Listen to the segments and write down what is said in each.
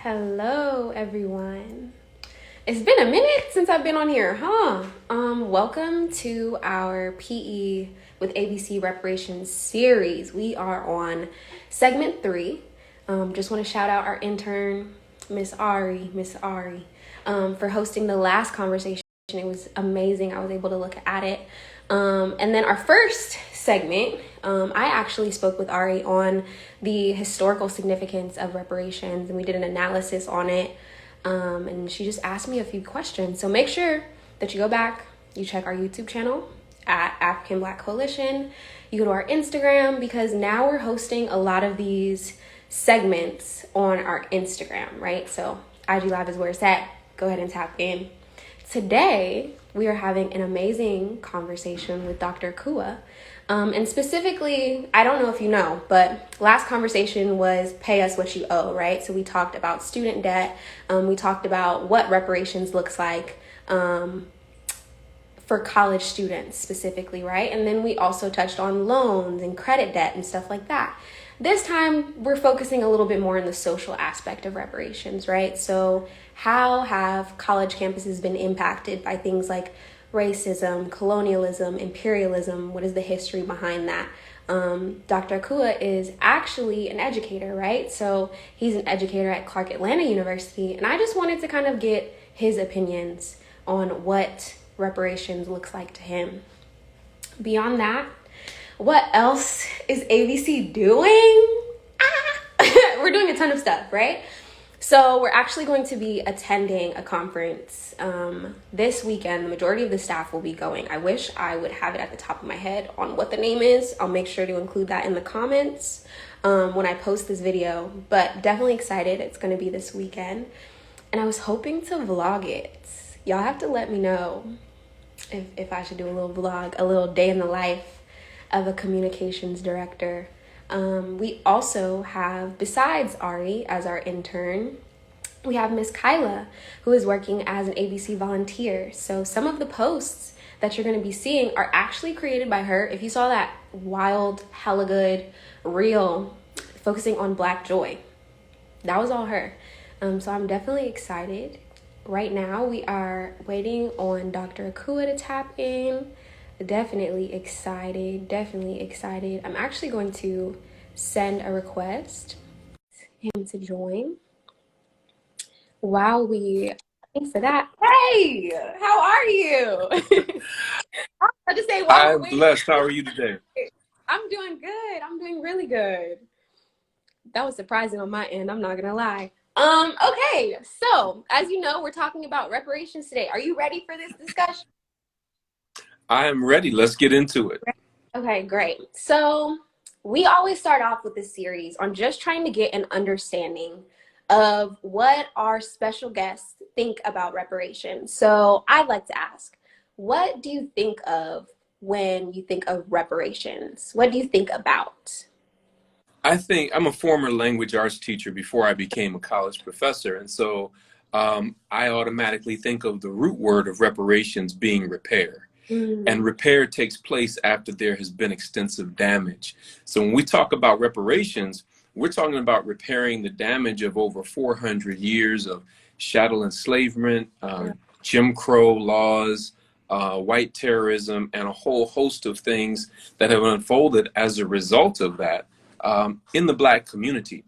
Hello, everyone. It's been a minute since I've been on here, huh? Welcome to our PE with ABC Reparations series. We are on segment 3. Just want to shout out our intern, Miss Ari, for hosting the last conversation. It was amazing. I was able to look at it. And then our first segment, I actually spoke with Ari on the historical significance of reparations, and we did an analysis on it. And she just asked me a few questions. So make sure that you go back, you check our YouTube channel at African Black Coalition. You go to our Instagram, because now we're hosting a lot of these segments on our Instagram, right? So IG Live is where it's at. Go ahead and tap in. Today, we are having an amazing conversation with Dr. Akua. And specifically, I don't know if you know, but last conversation was pay us what you owe, right? So we talked about student debt. We talked about what reparations looks like for college students specifically, right? And then we also touched on loans and credit debt and stuff like that. This time, we're focusing a little bit more on the social aspect of reparations, right? So how have college campuses been impacted by things like racism, colonialism, imperialism? What is the history behind that? Dr. Akua is actually an educator, right? So he's an educator at Clark Atlanta University, and I just wanted to kind of get his opinions on what reparations looks like to him. Beyond that, what else is ABC doing? We're doing a ton of stuff, right? So we're actually going to be attending a conference this weekend. The majority of the staff will be going. I wish I would have it at the top of my head on what the name is. I'll make sure to include that in the comments when I post this video. But definitely excited. It's going to be this weekend. And I was hoping to vlog it. Y'all have to let me know if I should do a little vlog, a little day in the life of a communications director. We also have, besides Ari as our intern, we have Miss Kyla, who is working as an ABC volunteer. So some of the posts that you're going to be seeing are actually created by her. If you saw that wild, hella good reel focusing on Black joy, that was all her. So I'm definitely excited. Right now, we are waiting on Dr. Akua to tap in. Definitely excited. I'm actually going to send a request for him to join while we wait for that. Hey, how are you? I just say while I'm blessed. How are you today? I'm doing good. I'm doing really good. That was surprising on my end. I'm not gonna lie. Okay, so as you know, we're talking about reparations today. Are you ready for this discussion? I am ready. Let's get into it. Okay, great. So we always start off with this series on just trying to get an understanding of what our special guests think about reparations. So I'd like to ask, what do you think of when you think of reparations? What do you think about? I think I'm a former language arts teacher before I became a college professor. And so I automatically think of the root word of reparations being repair. And repair takes place after there has been extensive damage. So when we talk about reparations, we're talking about repairing the damage of over 400 years of chattel enslavement, Jim Crow laws, white terrorism, and a whole host of things that have unfolded as a result of that in the Black community.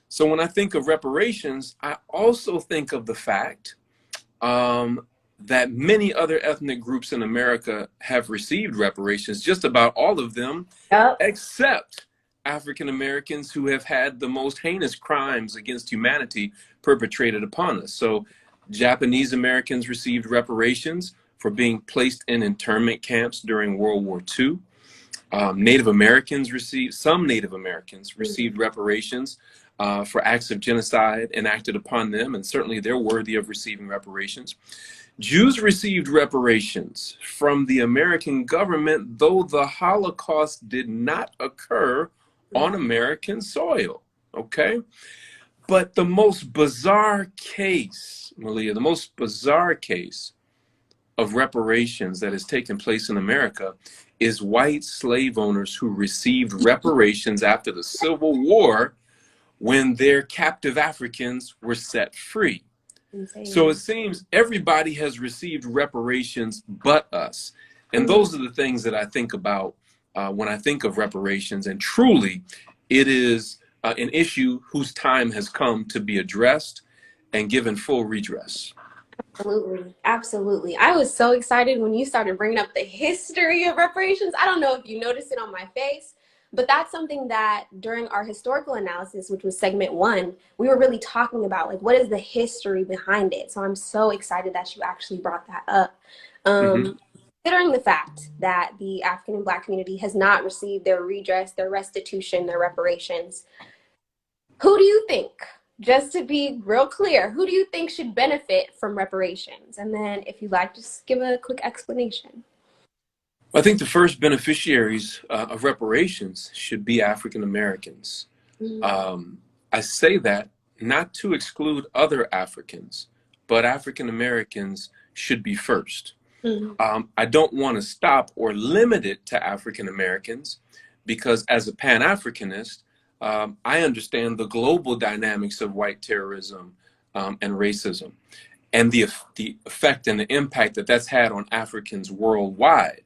So when I think of reparations, I also think of the fact that many other ethnic groups in America have received reparations, just about all of them, except African Americans, who have had the most heinous crimes against humanity perpetrated upon us. So Japanese Americans received reparations for being placed in internment camps during World War II. Some Native Americans received reparations for acts of genocide enacted upon them, and certainly they're worthy of receiving reparations. Jews received reparations from the American government, though the Holocaust did not occur on American soil, okay? But the most bizarre case, Malia, the most bizarre case of reparations that has taken place in America is white slave owners who received reparations after the Civil War when their captive Africans were set free. So it Insane. seems everybody has received reparations but us. And Mm. those are the things that I think about when I think of reparations. And truly, it is an issue whose time has come to be addressed and given full redress. Absolutely. Absolutely. I was so excited when you started bringing up the history of reparations. I don't know if you noticed it on my face, but that's something that during our historical analysis, which was segment one, we were really talking about, like, what is the history behind it? So I'm so excited that you actually brought that up. Mm-hmm. Considering the fact that the African and Black community has not received their redress, their restitution, their reparations, who do you think, just to be real clear, who do you think should benefit from reparations? And then if you'd like, just give a quick explanation. I think the first beneficiaries of reparations should be African Americans. Mm. I say that not to exclude other Africans, but African Americans should be first. Mm. I don't want to stop or limit it to African Americans because, as a Pan Africanist, I understand the global dynamics of white terrorism and racism and the effect and the impact that that's had on Africans worldwide.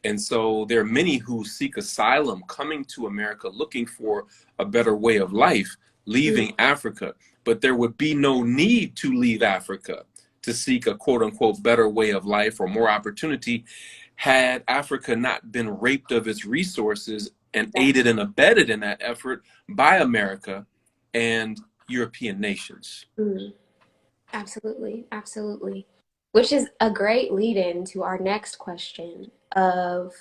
And so there are many who seek asylum coming to America looking for a better way of life, Mm. leaving Africa. But there would be no need to leave Africa to seek a quote unquote better way of life or more opportunity had Africa not been raped of its resources and aided and abetted in that effort by America and European nations. Mm. Absolutely, absolutely. Which is a great lead in to our next question of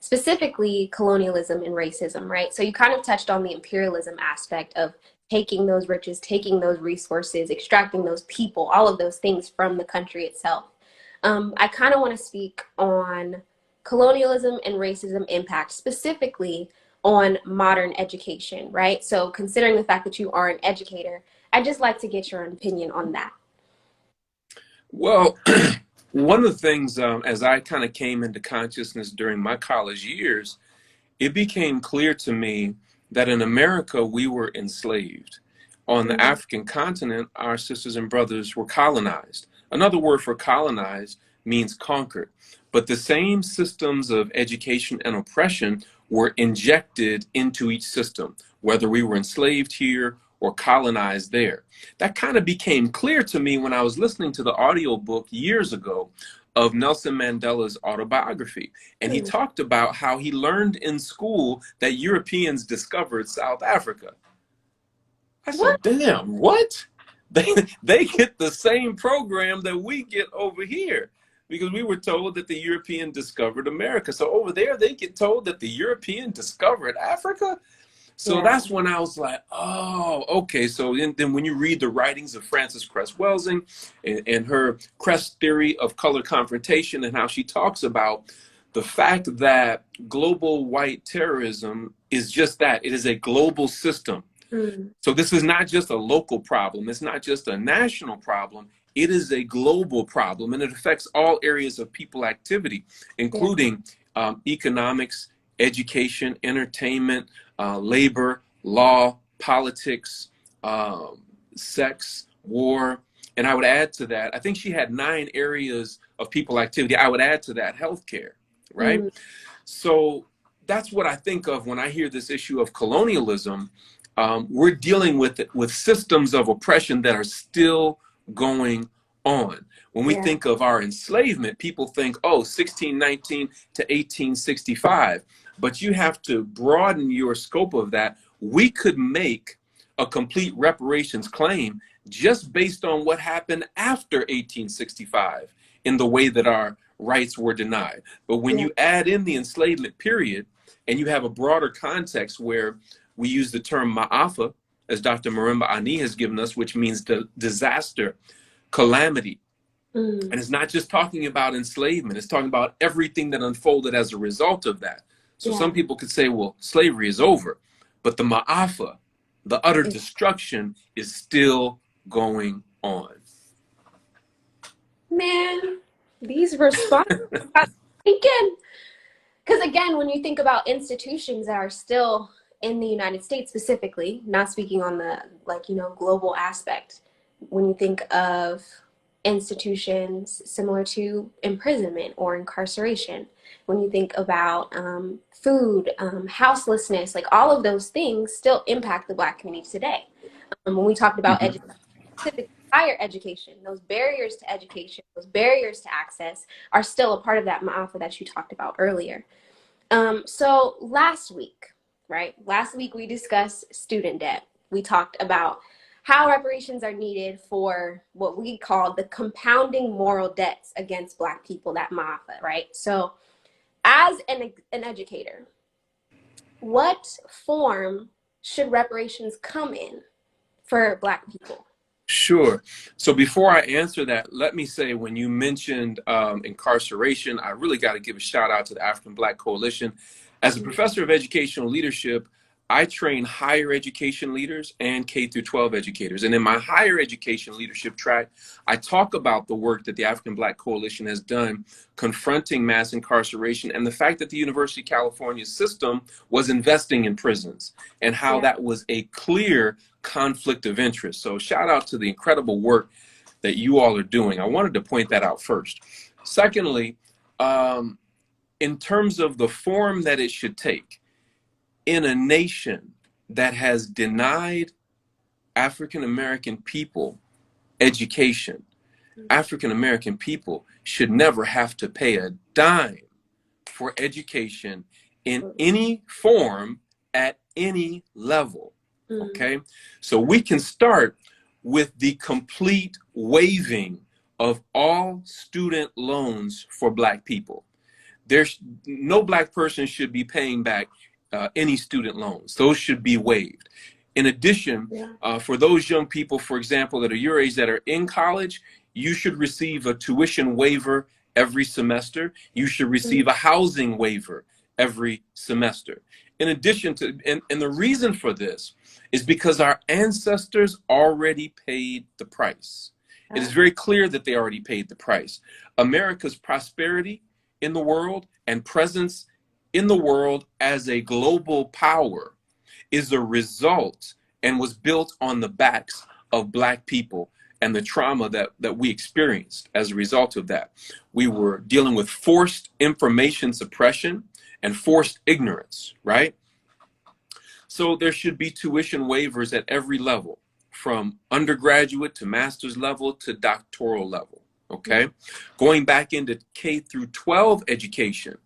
specifically colonialism and racism, right? So you kind of touched on the imperialism aspect of taking those riches, taking those resources, extracting those people, all of those things from the country itself. I kind of want to speak on colonialism and racism impact specifically on modern education, right? So considering the fact that you are an educator, I'd just like to get your opinion on that. Well, one of the things as I kind of came into consciousness during my college years, it became clear to me that in America we were enslaved. On the Mm. African continent, our sisters and brothers were colonized. Another word for colonized means conquered. But the same systems of education and oppression were injected into each system, whether we were enslaved here or colonized there. That kind of became clear to me when I was listening to the audiobook years ago of Nelson Mandela's autobiography. And he Mm. talked about how he learned in school that Europeans discovered South Africa. I What? said, damn, what? They get the same program that we get over here because we were told that the European discovered America. So over there, they get told that the European discovered Africa. So Yeah. that's when I was like, oh, okay. So then when you read the writings of Frances Cress Welsing and her Cress theory of color confrontation and how she talks about the fact that global white terrorism is just that, it is a global system. Mm. So this is not just a local problem. It's not just a national problem. It is a global problem, and it affects all areas of people activity, Yeah. including economics, education, entertainment, labor, law, politics, sex, war. And I would add to that, I think she had 9 areas of people activity. I would add to that healthcare, right? Mm. So that's what I think of when I hear this issue of colonialism. We're dealing with systems of oppression that are still going on. When we Yeah. think of our enslavement, people think, oh, 1619 to 1865. But you have to broaden your scope of that. We could make a complete reparations claim just based on what happened after 1865 in the way that our rights were denied. But when Yeah. you add in the enslavement period and you have a broader context where we use the term ma'afa, as Dr. Marimba Ani has given us, which means the disaster, calamity. Mm. And it's not just talking about enslavement, it's talking about everything that unfolded as a result of that. So Yeah. some people could say, well, slavery is over, but the ma'afa, the utter It- destruction, is still going on. Man, these responses got thinking. Because again, when you think about institutions that are still in the United States specifically, not speaking on the, like, you know, global aspect, when you think of institutions similar to imprisonment or incarceration, when you think about food, houselessness, like all of those things still impact the Black community today. When we talked about Mhm. specifically higher education, those barriers to education, those barriers to access are still a part of that ma'afa that you talked about earlier. So last week, right? Last week we discussed student debt. We talked about how reparations are needed for what we call the compounding moral debts against Black people, that ma'afa, right? So as an educator, what form should reparations come in for Black people? Sure. So before I answer that, let me say when you mentioned incarceration, I really got to give a shout out to the African Black Coalition. As a professor of educational leadership, I train higher education leaders and K through 12 educators. And in my higher education leadership track, I talk about the work that the African Black Coalition has done confronting mass incarceration and the fact that the University of California system was investing in prisons and how Yeah. that was a clear conflict of interest. So shout out to the incredible work that you all are doing. I wanted to point that out first. Secondly, in terms of the form that it should take, in a nation that has denied African American people education, African American people should never have to pay a dime for education in any form at any level. Okay, so we can start with the complete waiving of all student loans for Black people. There's no Black person should be paying back any student loans. Those should be waived. In addition, for those young people, for example, that are your age that are in college, you should receive a tuition waiver every semester. You should receive a housing waiver every semester. In addition to, and the reason for this is because our ancestors already paid the price. It is very clear that they already paid the price. America's prosperity in the world and presence in the world as a global power is a result and was built on the backs of Black people and the trauma that we experienced as a result of that. We were dealing with forced information suppression and forced ignorance, right? So there should be tuition waivers at every level, from undergraduate to master's level to doctoral level, okay? Going back into K through 12 education,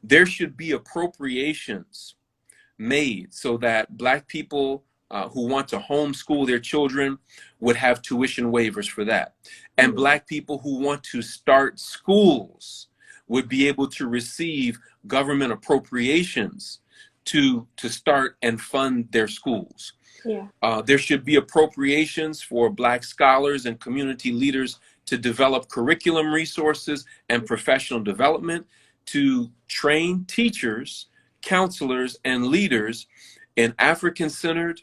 there should be appropriations made so that Black people who want to homeschool their children would have tuition waivers for that. And Black people who want to start schools would be able to receive government appropriations to start and fund their schools. Yeah. There should be appropriations for Black scholars and community leaders to develop curriculum resources and professional development to train teachers, counselors, and leaders in African-centered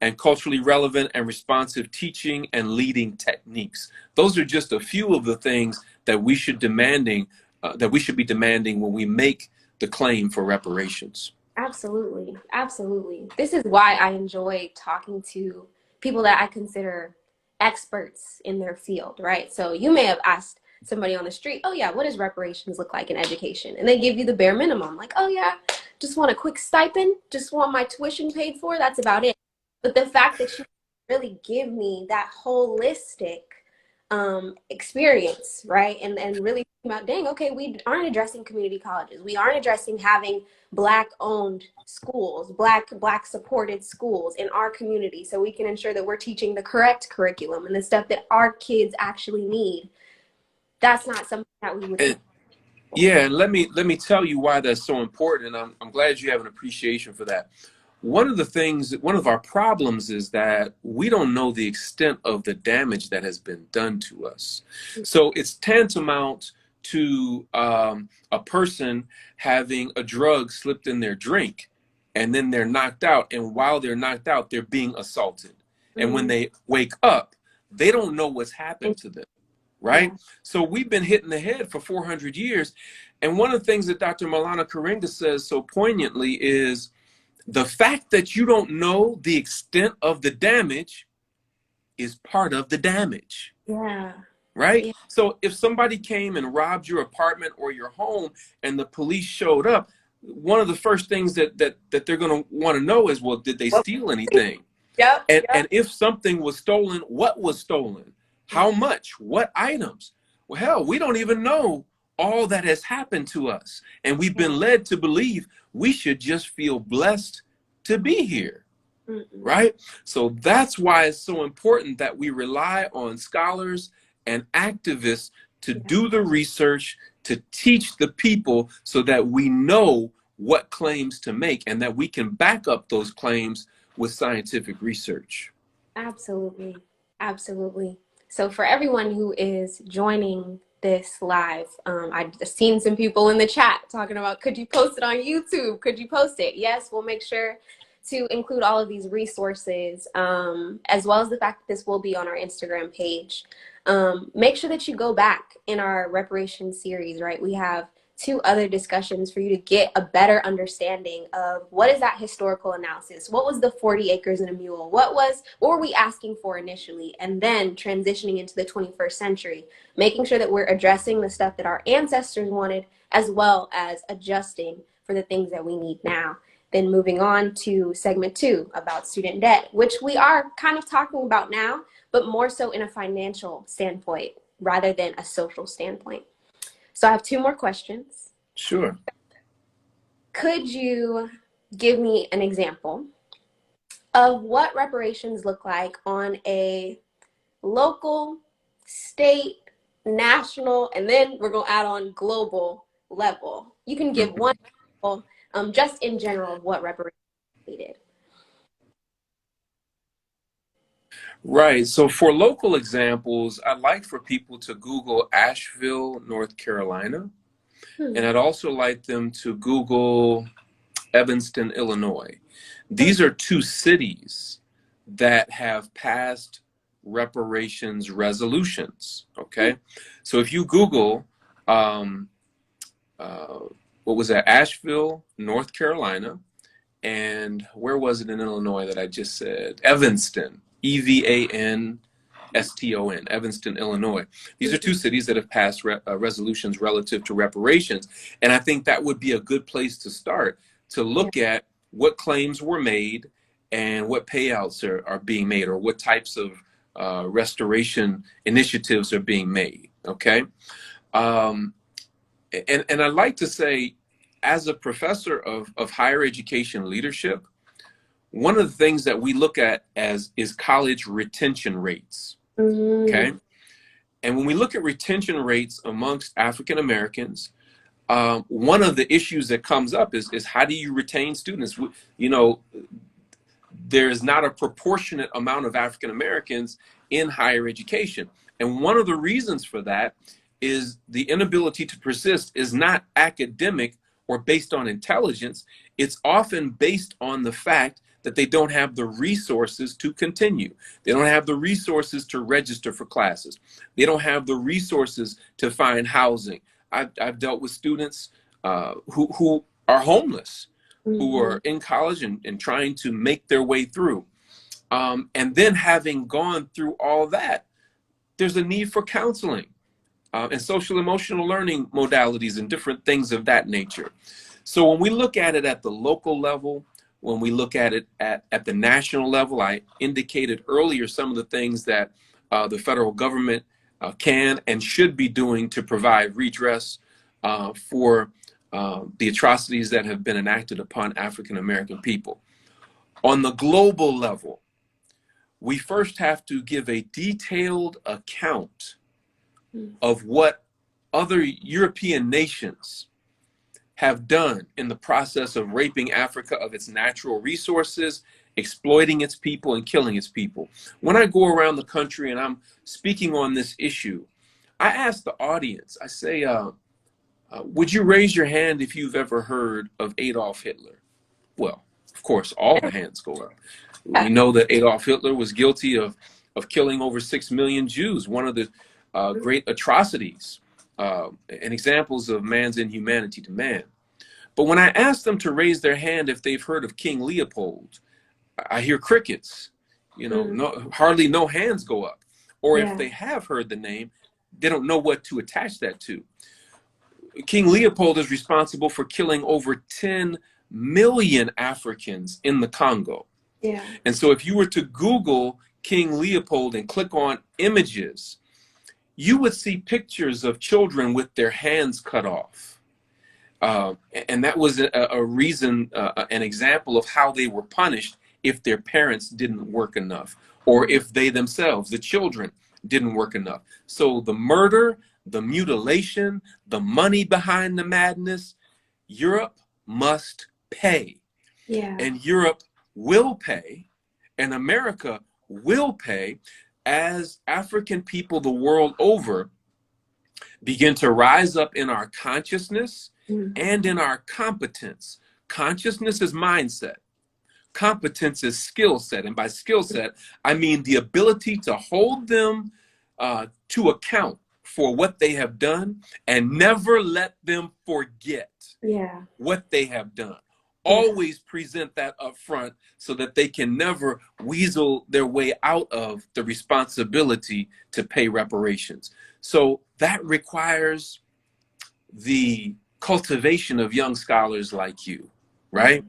and culturally relevant and responsive teaching and leading techniques. Those are just a few of the things that we should be demanding when we make the claim for reparations. Absolutely. Absolutely. This is why I enjoy talking to people that I consider experts in their field, right? So you may have asked somebody on the street, oh yeah, what does reparations look like in education? And they give you the bare minimum, like, oh yeah, just want a quick stipend, just want my tuition paid for, that's about it. But the fact that you really give me that holistic experience, right? And really think about, dang, okay, we aren't addressing community colleges. We aren't addressing having Black owned schools, Black supported schools in our community, so we can ensure that we're teaching the correct curriculum and the stuff that our kids actually need. That's not something that we would. Yeah, and let me tell you why that's so important. And I'm glad you have an appreciation for that. One of our problems is that we don't know the extent of the damage that has been done to us. So it's tantamount to a person having a drug slipped in their drink, and then they're knocked out. And while they're knocked out, they're being assaulted. And when they wake up, they don't know what's happened to them. Right? Yeah. So we've been hit in the head for 400 years. And one of the things that Dr. Maulana Karenga says so poignantly is The fact that you don't know the extent of the damage is part of the damage. Yeah. Right? Yeah. So if somebody came and robbed your apartment or your home and the police showed up, one of the first things that they're going to want to know is, well, did they Well, steal anything? yep. And if something was stolen, what was stolen? How much? What items? Well, hell, we don't even know all that has happened to us. And we've Yeah. been led to believe we should just feel blessed to be here. Right? So that's why it's so important that we rely on scholars and activists to do the research, to teach the people so that we know what claims to make and that we can back up those claims with scientific research. Absolutely. Absolutely. So for everyone who is joining this live, I've seen some people in the chat talking about, could you post it on YouTube? Could you post it? Yes, we'll make sure to include all of these resources, as well as the fact that this will be on our Instagram page. Make sure that you go back in our reparations series, right? We have 2 other discussions for you to get a better understanding of what is that historical analysis? What was the 40 acres and a mule? What were we asking for initially? And then transitioning into the 21st century, making sure that we're addressing the stuff that our ancestors wanted, as well as adjusting for the things that we need now. Then moving on to segment 2 about student debt, which we are kind of talking about now, but more so in a financial standpoint rather than a social standpoint. So I have 2 more questions. Sure. Could you give me an example of what reparations look like on a local, state, national, and then we're going to add on global level? You can give one example, just in general, of what reparations needed. Right. So for local examples, I'd like for people to Google Asheville, North Carolina. And I'd also like them to Google Evanston, Illinois. These are 2 cities that have passed reparations resolutions. Okay. So if you Google, what was that? Asheville, North Carolina. And where was it in Illinois that I just said? Evanston, Evanston, Evanston, Illinois. These are 2 cities that have passed resolutions relative to reparations. And I think that would be a good place to start, to look at what claims were made and what payouts are being made, or what types of restoration initiatives are being made. Okay. And I'd like to say, as a professor of higher education leadership, one of the things that we look at is college retention rates. Okay. And when we look at retention rates amongst African Americans, one of the issues that comes up is how do you retain students? You know, there's not a proportionate amount of African Americans in higher education. And one of the reasons for that is the inability to persist is not academic or based on intelligence. It's often based on the fact that they don't have the resources to continue. They don't have the resources to register for classes. They don't have the resources to find housing. I've dealt with students who are homeless, who are in college and trying to make their way through. And then having gone through all that, there's a need for counseling and social emotional learning modalities and different things of that nature. So when we look at it at the local level, when we look at it at the national level, I indicated earlier some of the things that the federal government can and should be doing to provide redress for the atrocities that have been enacted upon African American people. On the global level, we first have to give a detailed account of what other European nations have done in the process of raping Africa of its natural resources, exploiting its people, and killing its people. When I go around the country and I'm speaking on this issue, I ask the audience, I say, would you raise your hand if you've ever heard of Adolf Hitler? Well, of course, all the hands go up. We know that Adolf Hitler was guilty of killing over 6 million Jews, one of the great atrocities and examples of man's inhumanity to man. But when I ask them to raise their hand if they've heard of King Leopold, I hear crickets. You know, hardly no hands go up. Or if Yeah. they have heard the name, they don't know what to attach that to. King Leopold is responsible for killing over 10 million Africans in the Congo. Yeah. And so if you were to Google King Leopold and click on images, you would see pictures of children with their hands cut off. And that was a reason, an example of how they were punished if their parents didn't work enough, or if they themselves, the children, didn't work enough. So the murder, the mutilation, the money behind the madness, Europe must pay. Yeah. And Europe will pay, and America will pay, as African people the world over begin to rise up in our consciousness and in our competence. Consciousness is mindset. Competence is skill set. And by skill set, I mean the ability to hold them to account for what they have done and never let them forget what they have done. Always present that up front so that they can never weasel their way out of the responsibility to pay reparations. So that requires the cultivation of young scholars like you, right?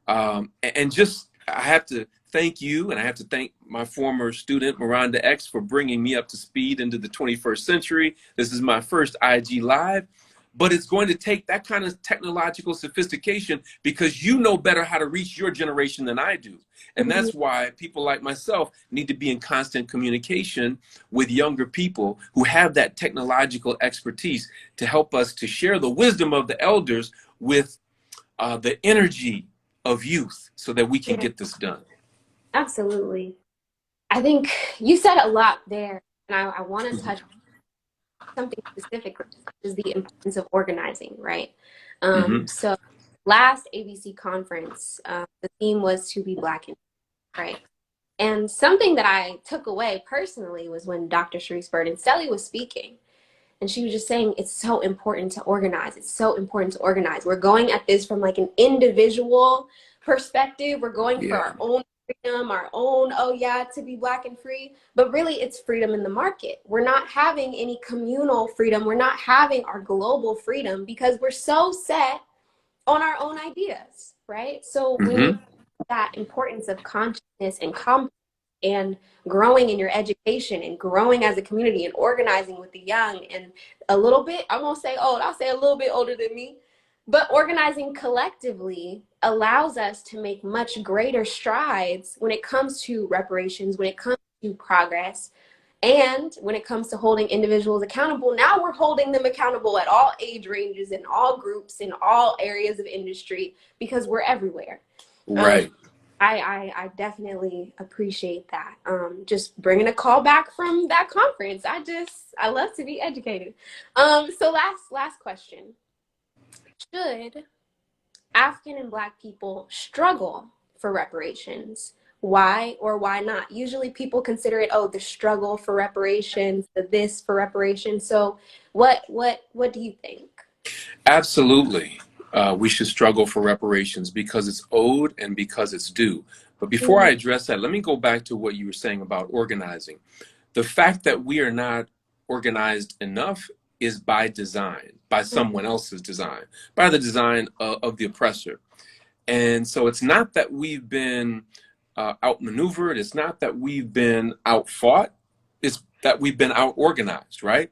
And just, I have to thank you, and I have to thank my former student, Miranda X, for bringing me up to speed into the 21st century. This is my first IG Live, but it's going to take that kind of technological sophistication because you know better how to reach your generation than I do. And that's why people like myself need to be in constant communication with younger people who have that technological expertise to help us to share the wisdom of the elders with the energy of youth so that we can get this done. Absolutely. I think you said a lot there, and I want to touch on something specific, which is the importance of organizing, right? So last ABC conference, the theme was to be Black and right? And something that I took away personally was when Dr. Sharice Burden-Stelly was speaking. And she was just saying, it's so important to organize. It's so important to organize. We're going at this from like an individual perspective. We're going for our own freedom, our own, oh yeah, to be Black and free. But really, it's freedom in the market. We're not having any communal freedom. We're not having our global freedom because we're so set on our own ideas, right? So when you that importance of consciousness and competence and growing in your education and growing as a community and organizing with the young and a little bit, I won't say old, I'll say a little bit older than me, but organizing collectively allows us to make much greater strides when it comes to reparations, when it comes to progress, and when it comes to holding individuals accountable. Now we're holding them accountable at all age ranges, in all groups, in all areas of industry, because we're everywhere. Right. I definitely appreciate that. Just bringing a call back from that conference. I love to be educated. So last question. Should African and Black people struggle for reparations? Why or why not? Usually people consider it, oh, the struggle for reparations, the this for reparations. So what do you think? Absolutely. We should struggle for reparations because it's owed and because it's due. But before I address that, let me go back to what you were saying about organizing. The fact that we are not organized enough is by design, by someone else's design, by the design of the oppressor. And so it's not that we've been outmaneuvered. It's not that we've been outfought. It's that we've been out-organized, right?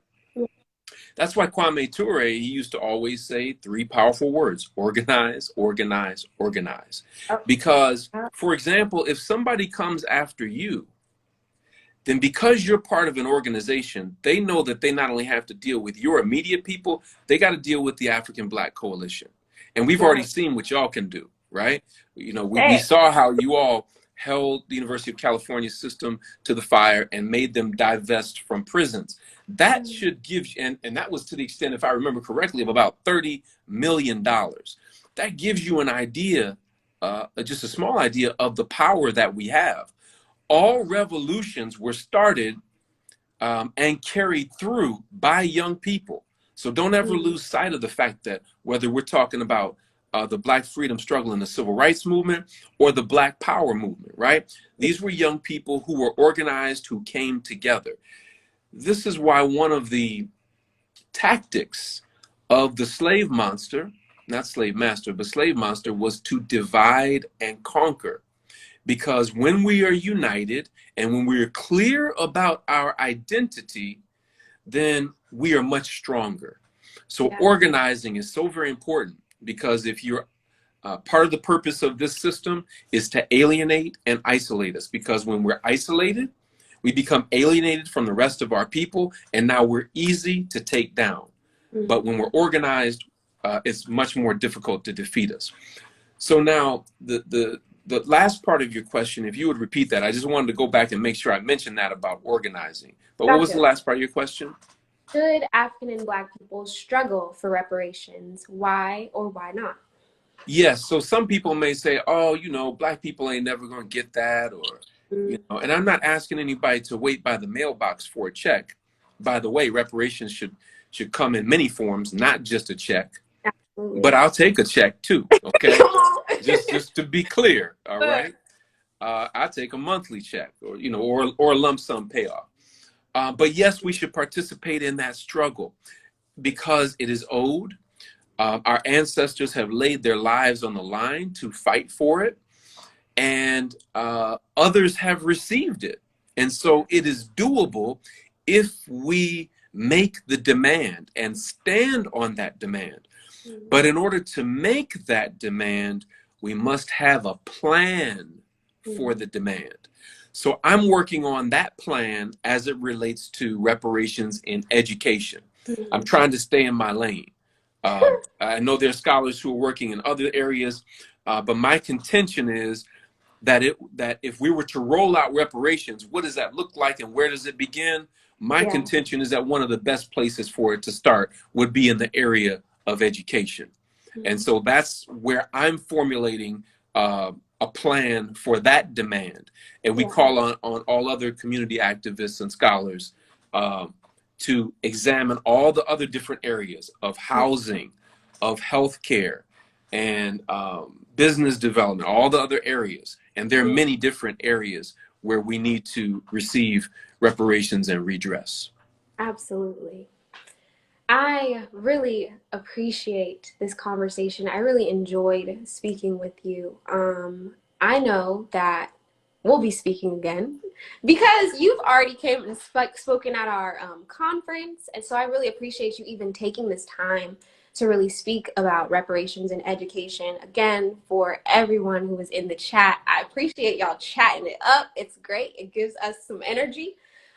That's why Kwame Ture, he used to always say three powerful words: organize, organize, organize. Because, for example, if somebody comes after you, then because you're part of an organization, they know that they not only have to deal with your immediate people, they got to deal with the African Black Coalition. And we've already seen what y'all can do, right? You know, we saw how you all held the University of California system to the fire and made them divest from prisons. That should give you, and that was to the extent, if I remember correctly, of about $30 million. That gives you an idea, just a small idea of the power that we have. All revolutions were started and carried through by young people. So don't ever lose sight of the fact that whether we're talking about the Black freedom struggle and the civil rights movement, or the Black power movement, right? These were young people who were organized, who came together. This is why one of the tactics of the slave monster, not slave master, but slave monster, was to divide and conquer. Because when we are united and when we are clear about our identity, then we are much stronger. So Yeah. organizing is so very important, because if you're part of the purpose of this system is to alienate and isolate us, because when we're isolated, we become alienated from the rest of our people, and now we're easy to take down. But when we're organized, it's much more difficult to defeat us. So now the last part of your question, if you would repeat that, I just wanted to go back and make sure I mentioned that about organizing. But what was the last part of your question? Should African and Black people struggle for reparations? Why or why not? Yes. So some people may say, oh, Black people ain't never going to get that, or, and I'm not asking anybody to wait by the mailbox for a check. By the way, reparations should come in many forms, not just a check. Absolutely. But I'll take a check too. Okay. just to be clear. All right. I'll take a monthly check, or a lump sum payoff. But yes, we should participate in that struggle because it is owed. Our ancestors have laid their lives on the line to fight for it, and others have received it. And so it is doable if we make the demand and stand on that demand. But in order to make that demand, we must have a plan for the demand. So I'm working on that plan as it relates to reparations in education. I'm trying to stay in my lane. I know there's scholars who are working in other areas, but my contention is that if we were to roll out reparations, what does that look like and where does it begin? My contention is that one of the best places for it to start would be in the area of education. And so that's where I'm formulating a plan for that demand. And we call on all other community activists and scholars to examine all the other different areas of housing, of healthcare, and business development, all the other areas. And there are many different areas where we need to receive reparations and redress. Absolutely. I really appreciate this conversation. I really enjoyed speaking with you. I know that we'll be speaking again because you've already came and spoken at our conference. And so I really appreciate you even taking this time to really speak about reparations and education. Again, for everyone who was in the chat, I appreciate y'all chatting it up. It's great. It gives us some energy.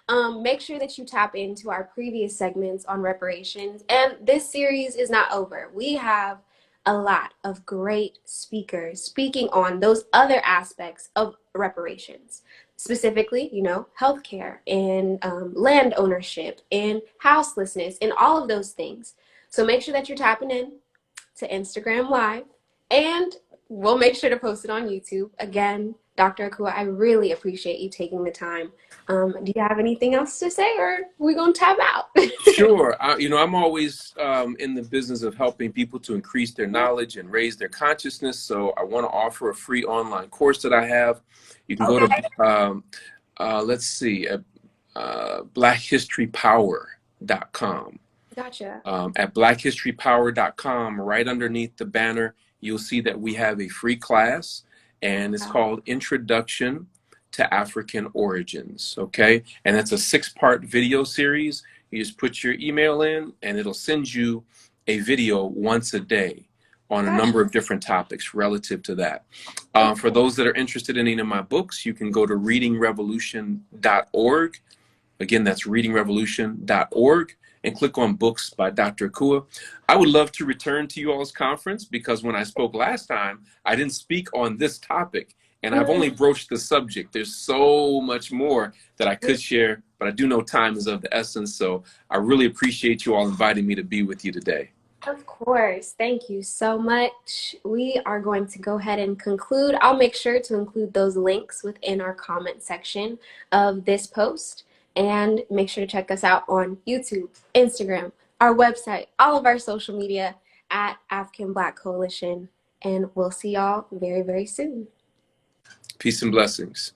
Make sure that you tap into our previous segments on reparations. And this series is not over. We have a lot of great speakers speaking on those other aspects of reparations, specifically, healthcare and land ownership and houselessness and all of those things. So make sure that you're tapping in to Instagram Live, and we'll make sure to post it on YouTube. Again, Dr. Akua, I really appreciate you taking the time. Do you have anything else to say, or are we going to tap out? Sure. I'm always in the business of helping people to increase their knowledge and raise their consciousness. So I want to offer a free online course that I have. You can go to, let's see, blackhistorypower.com. Gotcha. At blackhistorypower.com, right underneath the banner, you'll see that we have a free class, and it's called Introduction to African Origins, okay? And that's a 6-part video series. You just put your email in, and it'll send you a video once a day on a number of different topics relative to that. For those that are interested in any of my books, you can go to readingrevolution.org. Again, that's readingrevolution.org. And click on Books by Dr. Akua. I would love to return to you all's conference, because when I spoke last time, I didn't speak on this topic, and I've only broached the subject. There's so much more that I could share, but I do know time is of the essence, so I really appreciate you all inviting me to be with you today. Of course. Thank you so much. We are going to go ahead and conclude. I'll make sure to include those links within our comment section of this post. And make sure to check us out on YouTube, Instagram, our website, all of our social media at African Black Coalition. And we'll see y'all very, very soon. Peace and blessings.